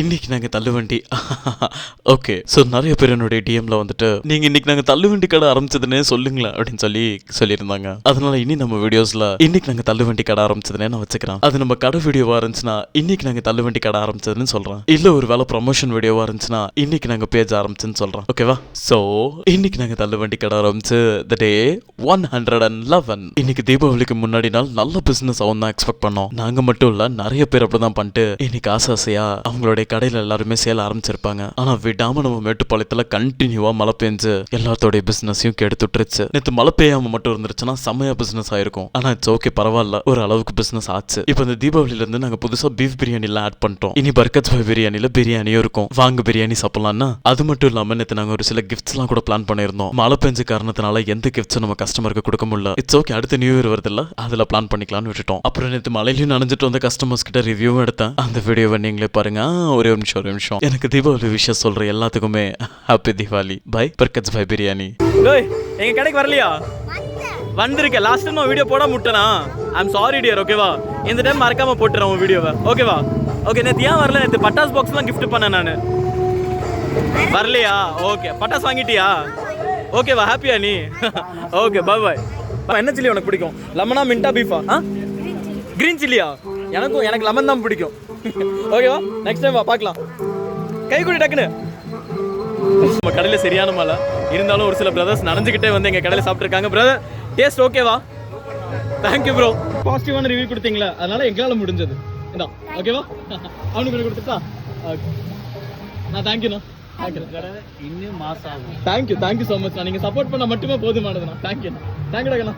இன்னைக்கு நாங்க தள்ளுவண்டி ஓகே. ஸோ நிறைய பேர் என்னுடைய டிஎம்ல வந்துட்டு நீங்க இன்னைக்கு நாங்க தள்ளுவண்டி கடை ஆரம்பிச்சதுன்னே சொல்லுங்களேன் அப்படின்னு சொல்லியிருந்தாங்க. அதனால இனி நம்ம வீடியோஸ்ல இன்னைக்கு நாங்க தள்ளுவண்டி கடை ஆரம்பிச்சதுன்னே நான் வச்சுக்கிறேன். அது நம்ம கடை வீடியோவா இருந்துச்சுன்னா இன்னைக்கு நாங்க தள்ளுவண்டி கடை ஆரம்பிச்சதுன்னு சொல்றேன். இல்ல ஒரு வேலை ப்ரொமோஷன் வீடியோவா இருந்துச்சுன்னா இன்னைக்கு நாங்க பேஜ் ஆரம்பிச்சுன்னு சொல்றேன். ஓகேவா? ஸோ இன்னைக்கு நாங்க தள்ளுவண்டி கடை ஆரம்பிச்சு த டே 111. இன்னைக்கு தீபாவளிக்கு முன்னாடி நாள் நல்ல பிசினஸ் ஆகும் தான் எக்ஸ்பெக்ட் பண்ணோம். நாங்க மட்டும் இல்ல நிறைய பேர் அப்படிதான் பண்ணிட்டு இன்னைக்கு ஆசையா அவங்களுடைய கடையில எல்லாருமே சேல் ஆரம்பிச்சிருப்பாங்க. ஆனா விடாம நம்ம மேட்டுப்பாளையத்துல கண்டினியூவா மழை பெஞ்சு எல்லாத்தோடைய பிசினஸையும் கெடுத்துட்டுருச்சு. நேற்று மழை பெய்யாம மட்டும் இருந்துருச்சுன்னா செம்மையா பிசினஸ் ஆயிருக்கும். ஆனா இட்ஸ் ஓகே, பரவாயில்ல, ஒரு அளவுக்கு பிசினஸ் ஆச்சு. இப்போ இந்த தீபாவளில இருந்து நாங்க புதுசா பீஃப் பிரியாணி எல்லாம் ஆட் பண்ணிட்டோம். இனி பர்கத் பாய் பிரியாணில பிரியாணியும் இருக்கும். வாங்க பிரியாணி சாப்பிடலாம்னா. அது மட்டும் இல்லாம நேற்று நாங்க ஒரு சில கிஃப்ட்ஸ் எல்லாம் கூட பிளான் பண்ணிருந்தோம். மழை பெஞ்ச காரணத்தினால எந்த கிஃப்ட்ஸும் நம்ம கஸ்டமருக்கு கொடுக்க முடியல. இட்ஸ் ஓகே, அடுத்த நியூ இயர் வருது இல்ல, அதுல பிளான் பண்ணிக்கலாம்னு விட்டுட்டோம். அப்புறம் நேற்று மழையிலும் நனைஞ்சிட்டு வந்த கஸ்டமர்ஸ் கிட்ட ரிவ்யூவும் எடுத்தேன். அந்த வீடியோவை நீங்களே பாருங்க. ஒரே நிமிஷம். எனக்கு தீபாவளி விஷயம் சொல்ற எல்லாத்துக்குமே ஹாப்பி தீபாவளி. பை பர்கத் பாய் பிரியாணி. எங்க கடைக்கு வரலையா? வந்திருக்க லாஸ்ட் டைம் வீடியோ போட முட்டனா. I'm sorry dear. ஓகேவா? இந்த டைம் மறக்காம போட்டுறேன் உன் வீடியோவை. ஓகேவா? ஓகே. நேற்று ஏன் வரல? நேற்று பட்டாஸ் பாக்ஸ்லாம் கிஃப்ட் பண்ணேன் நான். வரலையா? ஓகே. பட்டாஸ் வாங்கிட்டியா? ஓகேவா? ஹாப்பியா நீ? ஓகே, பாய் பாய். என்ன சில்லி உனக்கு பிடிக்கும்? லெமனா மின்டா பீஃபா? கிரீன் சில்லியா? எனக்கு லெமன் தான் பிடிக்கும். ஓகேவா? நெக்ஸ்ட் டைம் வா பார்க்கலாம். கை கூடி டக்குன்னு. நம்ம கடையில் சரியான மழை இருந்தாலும் ஒரு சில பிரதர்ஸ் நனைஞ்சுக்கிட்டே வந்து எங்கள் கடையில் சாப்பிட்ருக்காங்க. பிரதர், டேஸ்ட் ஓகேவா? Thank you bro. பாசிட்டிவான ரிவ்யூ கொடுத்தீங்களா, அதனால எங்களால் முடிஞ்சது. இதான் ஓகேவா? அவனுக்கு கொடுத்துட்டா? ஓகே. நான் தேங்க்யூண்ணா. இன்னும் மாசம் ஆகும். Thank you so much. நீங்கள் சப்போர்ட் பண்ண மட்டுமே போதுமானதுண்ணா. தேங்க்யூண்ணா.